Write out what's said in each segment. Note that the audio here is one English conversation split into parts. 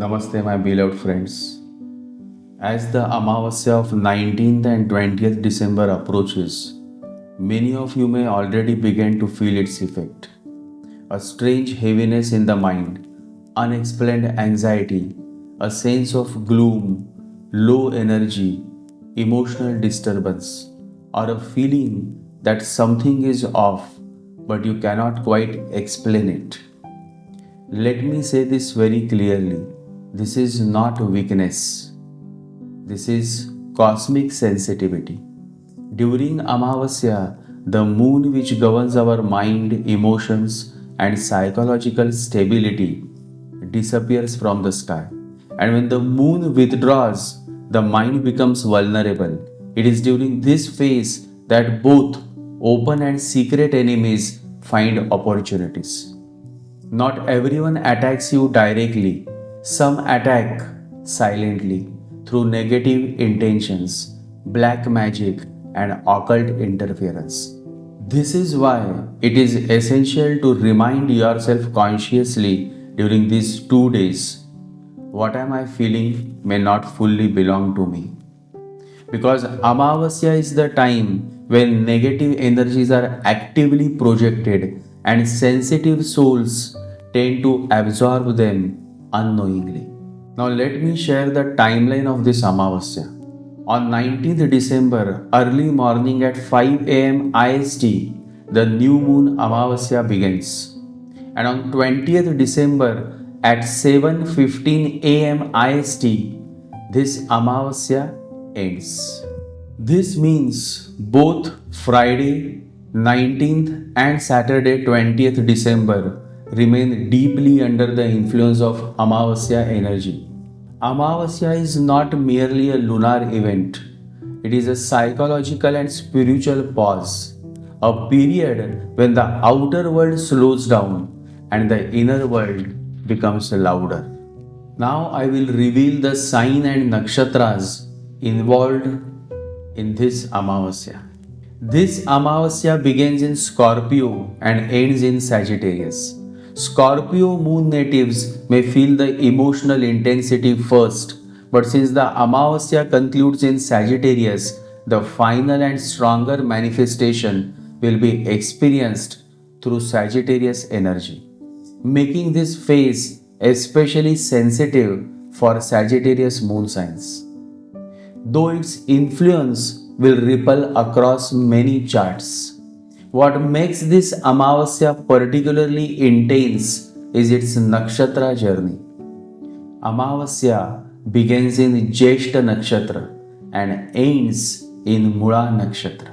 Namaste, my beloved friends. As the Amavasya of 19th and 20th December approaches, many of you may already begin to feel its effect. A strange heaviness in the mind, unexplained anxiety, a sense of gloom, low energy, emotional disturbance, or a feeling that something is off but you cannot quite explain it. Let me say this very clearly. This is not weakness. This is cosmic sensitivity. During Amavasya, the moon, which governs our mind, emotions, and psychological stability, disappears from the sky. And when the moon withdraws, the mind becomes vulnerable. It is during this phase that both open and secret enemies find opportunities. Not everyone attacks you directly. Some attack silently through negative intentions, black magic, and occult interference. This is why it is essential to remind yourself consciously during these 2 days, what am I feeling may not fully belong to me. Because Amavasya is the time when negative energies are actively projected and sensitive souls tend to absorb them unknowingly. Now, let me share the timeline of this Amavasya. On 19th December, early morning at 5 am IST, the new moon Amavasya begins. And on 20th December at 7:15 am IST, this Amavasya ends. This means both Friday 19th and Saturday 20th December remain deeply under the influence of Amavasya energy. Amavasya is not merely a lunar event, it is a psychological and spiritual pause, a period when the outer world slows down and the inner world becomes louder. Now I will reveal the sign and nakshatras involved in this Amavasya. This Amavasya begins in Scorpio and ends in Sagittarius. Scorpio moon natives may feel the emotional intensity first, but since the Amavasya concludes in Sagittarius, the final and stronger manifestation will be experienced through Sagittarius energy, making this phase especially sensitive for Sagittarius moon signs. Though its influence will ripple across many charts. What makes this Amavasya particularly intense is its nakshatra journey. Amavasya begins in Jyeshta nakshatra and ends in Mula nakshatra.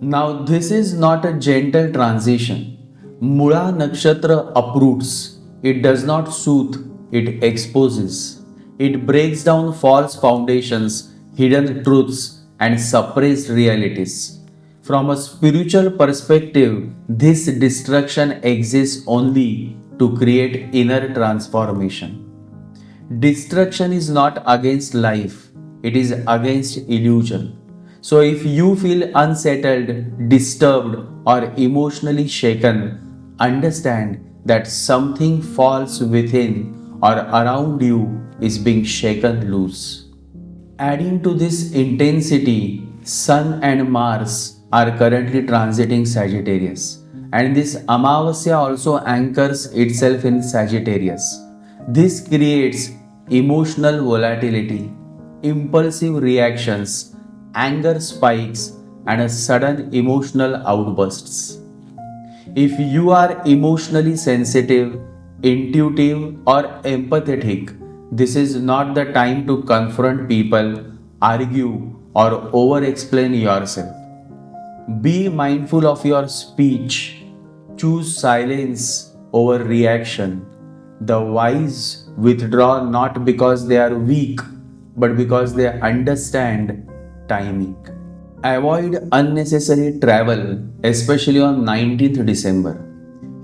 Now, this is not a gentle transition. Mula nakshatra uproots, it does not soothe, it exposes. It breaks down false foundations, hidden truths, and suppressed realities. From a spiritual perspective, this destruction exists only to create inner transformation. Destruction is not against life, it is against illusion. So, if you feel unsettled, disturbed, or emotionally shaken, understand that something false within or around you is being shaken loose. Adding to this intensity, Sun and Mars are currently transiting Sagittarius, and this Amavasya also anchors itself in Sagittarius. This creates emotional volatility, impulsive reactions, anger spikes, and a sudden emotional outbursts. If you are emotionally sensitive, intuitive, or empathetic, this is not the time to confront people, argue, or over explain yourself. Be mindful of your speech. Choose silence over reaction. The wise withdraw not because they are weak, but because they understand timing. Avoid unnecessary travel, especially on 19th December.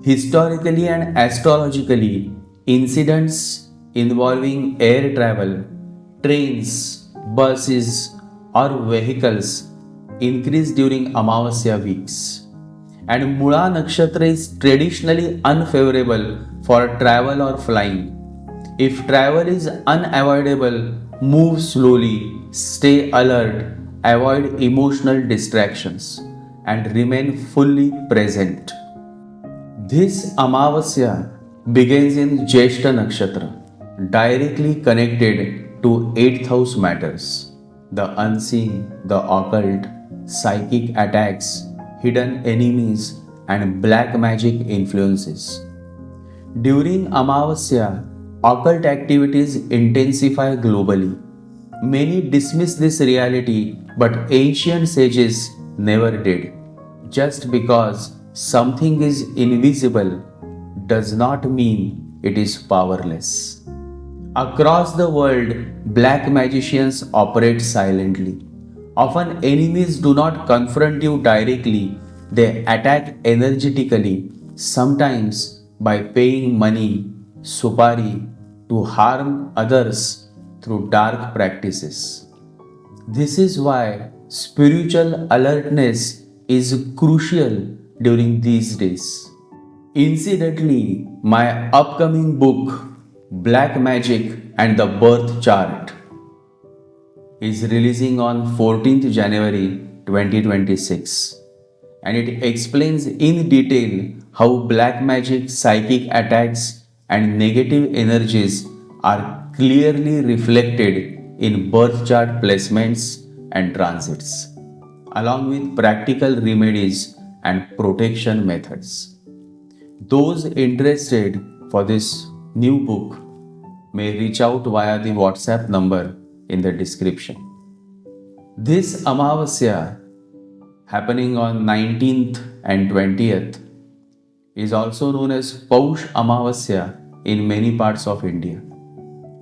Historically and astrologically, incidents involving air travel, trains, buses, or vehicles increase during Amavasya weeks. And Mula Nakshatra is traditionally unfavorable for travel or flying. If travel is unavoidable, move slowly, stay alert, avoid emotional distractions, and remain fully present. This Amavasya begins in Jyeshta Nakshatra, directly connected to 8th house matters, the unseen, the occult, psychic attacks, hidden enemies, and black magic influences. During Amavasya, occult activities intensify globally. Many dismiss this reality, but ancient sages never did. Just because something is invisible does not mean it is powerless. Across the world, black magicians operate silently. Often, enemies do not confront you directly, they attack energetically, sometimes by paying money, supari, to harm others through dark practices. This is why spiritual alertness is crucial during these days. Incidentally, my upcoming book, Black Magic and the Birth Chart, is releasing on 14th January 2026, and it explains in detail how black magic, psychic attacks, and negative energies are clearly reflected in birth chart placements and transits, along with practical remedies and protection methods. Those interested for this new book may reach out via the WhatsApp number in the description. This Amavasya, happening on 19th and 20th, is also known as Paush Amavasya in many parts of India.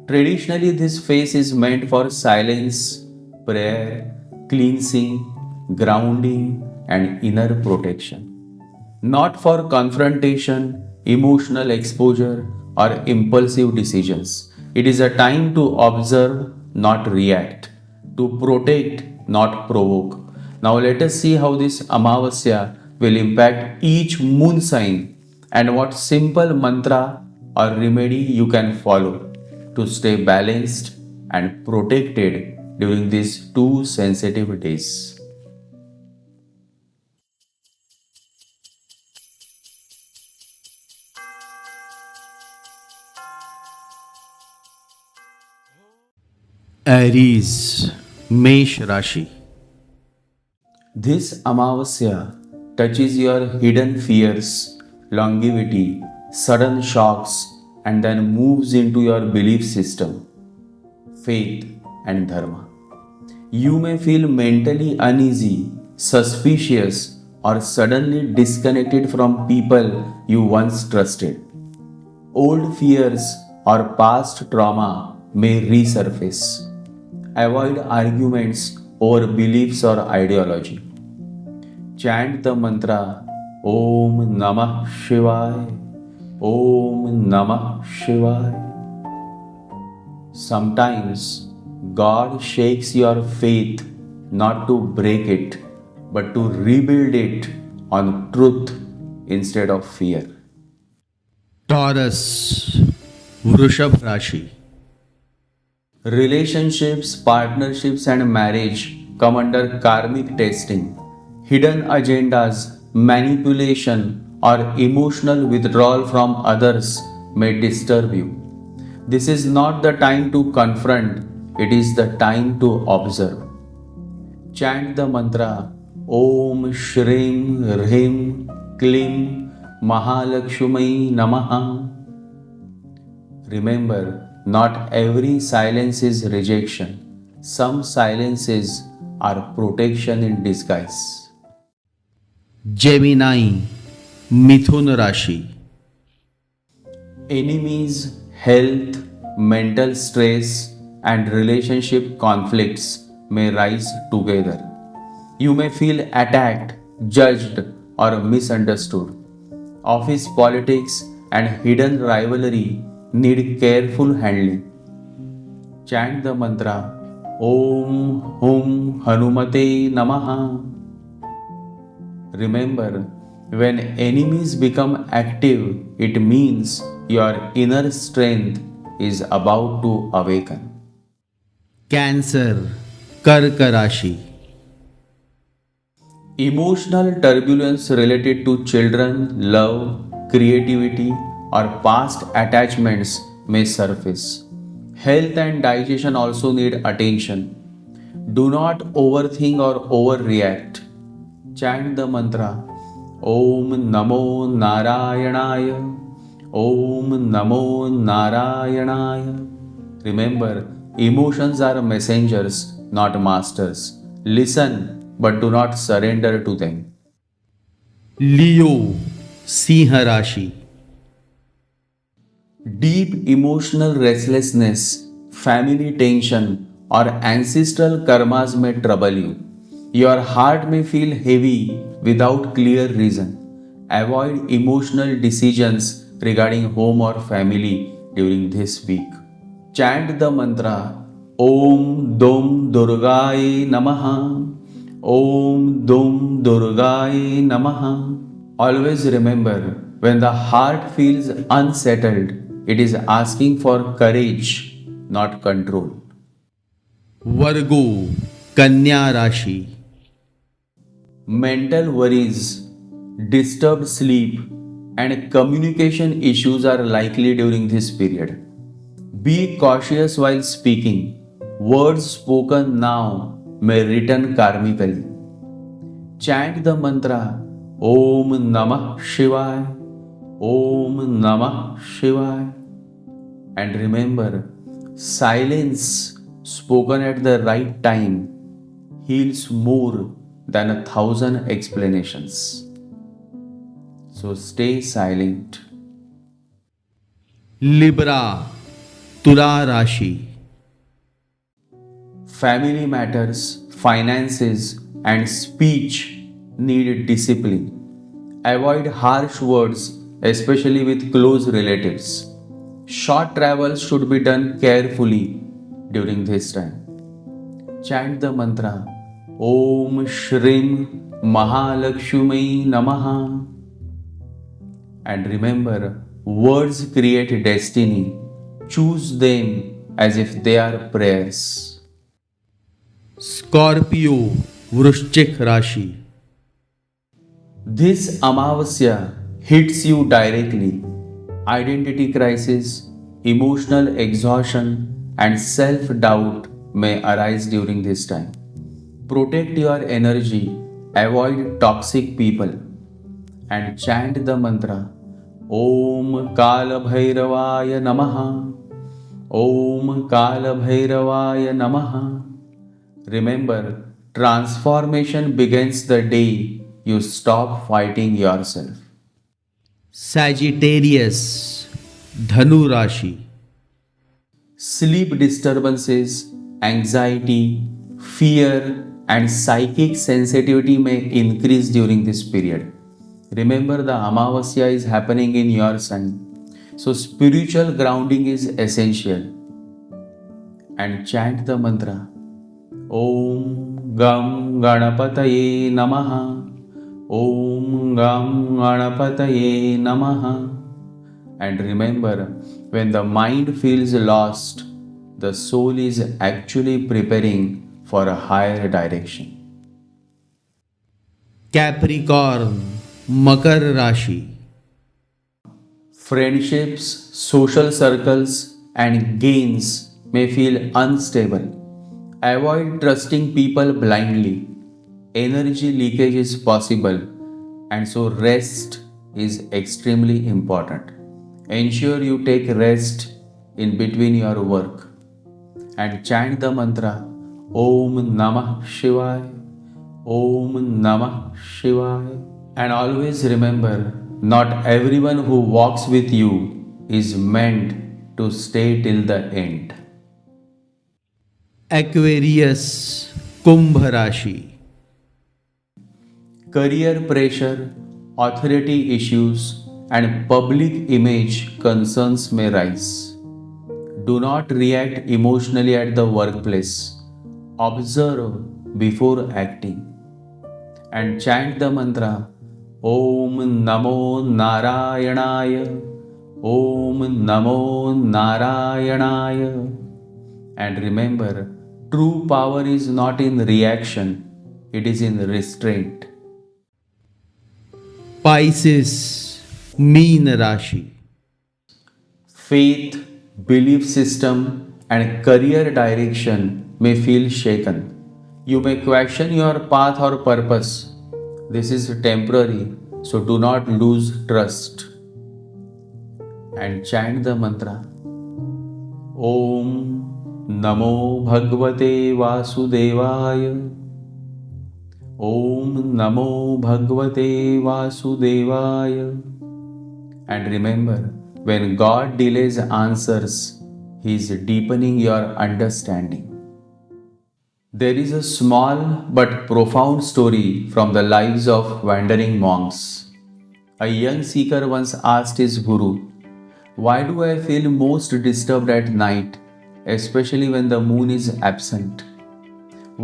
Traditionally, this phase is meant for silence, prayer, cleansing, grounding, and inner protection, not for confrontation, emotional exposure, or impulsive decisions. It is a time to observe, not react, to protect, not provoke. Now, let us see how this Amavasya will impact each moon sign and what simple mantra or remedy you can follow to stay balanced and protected during these two sensitive days. Aries, Mesh Rashi. This Amavasya touches your hidden fears, longevity, sudden shocks, and then moves into your belief system, faith, and dharma. You may feel mentally uneasy, suspicious, or suddenly disconnected from people you once trusted. Old fears or past trauma may resurface. Avoid arguments over beliefs or ideology. Chant the mantra Om Namah Shivaya, Om Namah Shivaya. Sometimes God shakes your faith not to break it, but to rebuild it on truth instead of fear. Taurus, Vrushabh Rashi. Relationships, partnerships, and marriage come under karmic testing. Hidden agendas, manipulation, or emotional withdrawal from others may disturb you. This is not the time to confront, it is the time to observe. Chant the mantra Om Shrim Hrim Klim Mahalakshmi Namaha. Remember, not every silence is rejection. Some silences are protection in disguise. Gemini, Mithun Rashi. Enemies, health, mental stress, and relationship conflicts may rise together. You may feel attacked, judged, or misunderstood. Office politics and hidden rivalry need careful handling. Chant the mantra Om Hum Hanumate Namaha. Remember, when enemies become active, it means your inner strength is about to awaken. Cancer, Kark Rashi. Emotional turbulence related to children, love, creativity, or past attachments may surface. Health and digestion also need attention. Do not overthink or overreact. Chant the mantra Om Namo Narayanaya. Om Namo Narayanaya. Remember, emotions are messengers, not masters. Listen, but do not surrender to them. Leo, Sinha Rashi. Deep emotional restlessness, family tension, or ancestral karmas may trouble you. Your heart may feel heavy without clear reason. Avoid emotional decisions regarding home or family during this week. Chant the mantra Om Dum Durgaye Namaha. Om Dum Durgaye Namaha. Always remember, when the heart feels unsettled, it is asking for courage, not control. Virgo, Kanya Rashi. Mental worries, disturbed sleep, and communication issues are likely during this period. Be cautious while speaking. Words spoken now may return karmically. Chant the mantra Om Namah Shivaya. Om Namah Shivaya. And remember, silence spoken at the right time heals more than 1,000 explanations. So stay silent. Libra, Tula Rashi. Family matters, finances, and speech need discipline. Avoid harsh words, especially with close relatives. Short travels should be done carefully during this time. Chant the mantra Om Shrim Mahalakshmi Namaha. And remember, words create destiny. Choose them as if they are prayers. Scorpio, Vrushchik Rashi. This Amavasya hits you directly. Identity crisis, emotional exhaustion, and self doubt may arise during this time. Protect your energy, avoid toxic people, and chant the mantra Om Kala Bhairavaya Namaha. Om Kala Bhairavaya Namaha. Remember, transformation begins the day you stop fighting yourself. Sagittarius, Dhanu Rashi. Sleep disturbances, anxiety, fear, and psychic sensitivity may increase during this period. Remember, the Amavasya is happening in your sign. So, spiritual grounding is essential. And chant the mantra Om Gam Ganapataye Namaha. Om Gam Ganapataye Namaha. And remember, when the mind feels lost, the soul is actually preparing for a higher direction. Capricorn, Makar Rashi. Friendships, social circles, and gains may feel unstable. Avoid trusting people blindly. Energy leakage is possible, and so rest is extremely important. Ensure you take rest in between your work and chant the mantra Om Namah Shivaya. Om Namah Shivaya. And always remember, not everyone who walks with you is meant to stay till the end. Aquarius, Kumbh Rashi. Career pressure, authority issues, and public image concerns may rise. Do not react emotionally at the workplace. Observe before acting. And chant the mantra Om Namo Narayanaya. Om Namo Narayanaaya. And remember, true power is not in reaction, it is in restraint. Pisces, mean राशि. Faith, belief system, and career direction may feel shaken. You may question your path or purpose. This is temporary, so do not lose trust. And chant the mantra Om Namo Bhagavate Vasudevaya. Om Namo Bhagavate Vasudevaya. And remember, when God delays answers, He is deepening your understanding. There is a small but profound story from the lives of wandering monks. A young seeker once asked his guru, "Why do I feel most disturbed at night, especially when the moon is absent?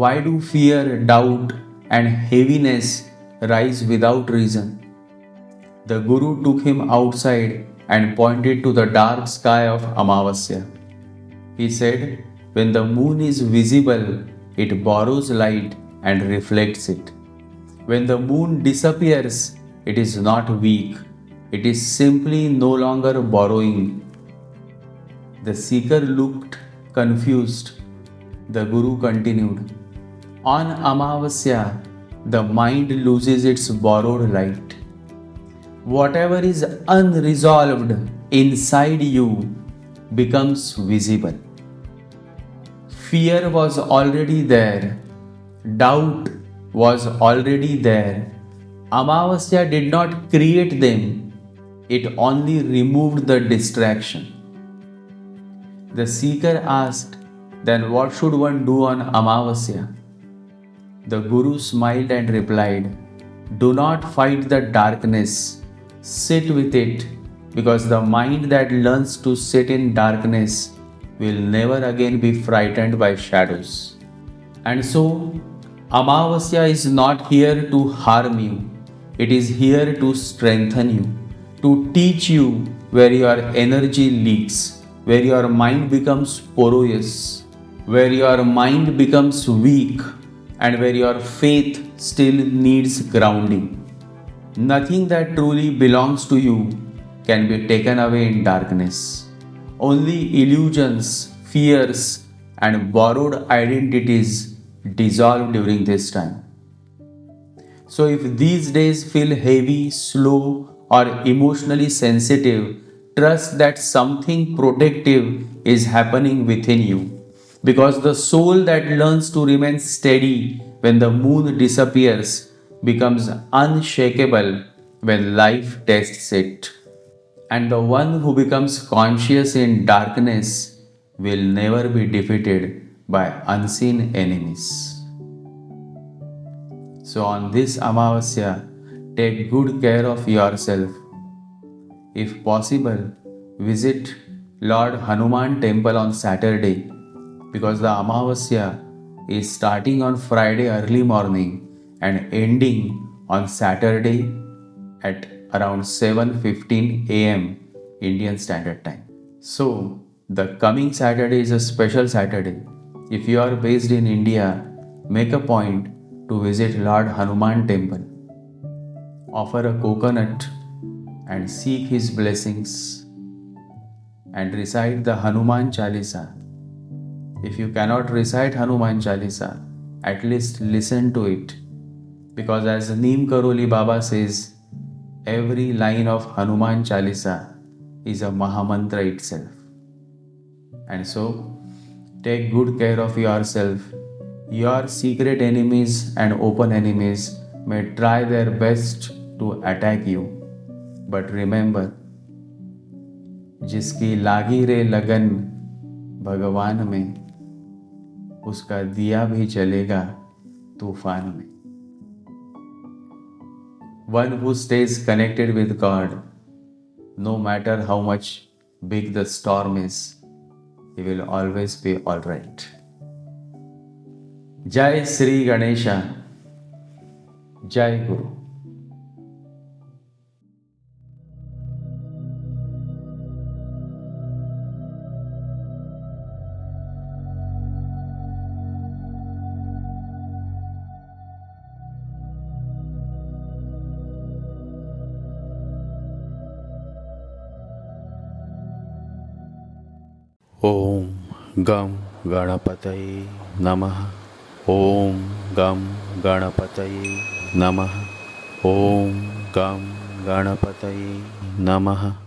Why do fear, doubt, and heaviness rise without reason?" The Guru took him outside and pointed to the dark sky of Amavasya. He said, "When the moon is visible, it borrows light and reflects it. When the moon disappears, it is not weak, it is simply no longer borrowing." The seeker looked confused. The Guru continued, "On Amavasya, the mind loses its borrowed light. Whatever is unresolved inside you becomes visible. Fear was already there, doubt was already there. Amavasya did not create them, it only removed the distraction." The seeker asked, "Then what should one do on Amavasya?" The Guru smiled and replied, "Do not fight the darkness, sit with it, because the mind that learns to sit in darkness will never again be frightened by shadows." And so, Amavasya is not here to harm you, it is here to strengthen you, to teach you where your energy leaks, where your mind becomes porous, where your mind becomes weak, and where your faith still needs grounding. Nothing that truly belongs to you can be taken away in darkness. Only illusions, fears, and borrowed identities dissolve during this time. So, if these days feel heavy, slow, or emotionally sensitive, trust that something protective is happening within you. Because the soul that learns to remain steady when the moon disappears becomes unshakable when life tests it. And the one who becomes conscious in darkness will never be defeated by unseen enemies. So, on this Amavasya, take good care of yourself. If possible, visit Lord Hanuman temple on Saturday, because the Amavasya is starting on Friday early morning and ending on Saturday at around 7:15 am Indian Standard Time. So, the coming Saturday is a special Saturday. If you are based in India, make a point to visit Lord Hanuman temple. Offer a coconut and seek his blessings and recite the Hanuman Chalisa. If you cannot recite Hanuman Chalisa, at least listen to it, because as Neem Karoli Baba says, every line of Hanuman Chalisa is a Mahamantra itself. And so, take good care of yourself. Your secret enemies and open enemies may try their best to attack you. But remember, जिसकी लागी रे लगन भगवान में, उसका दिया भी चलेगा तूफान में. One who stays connected with God, no matter how much big the storm is, he will always be alright. Jai Sri Ganesha, Jai Guru. ॐ गं गणपतये नमः। ॐ गं गणपतये नमः। ॐ गं गणपतये नमः।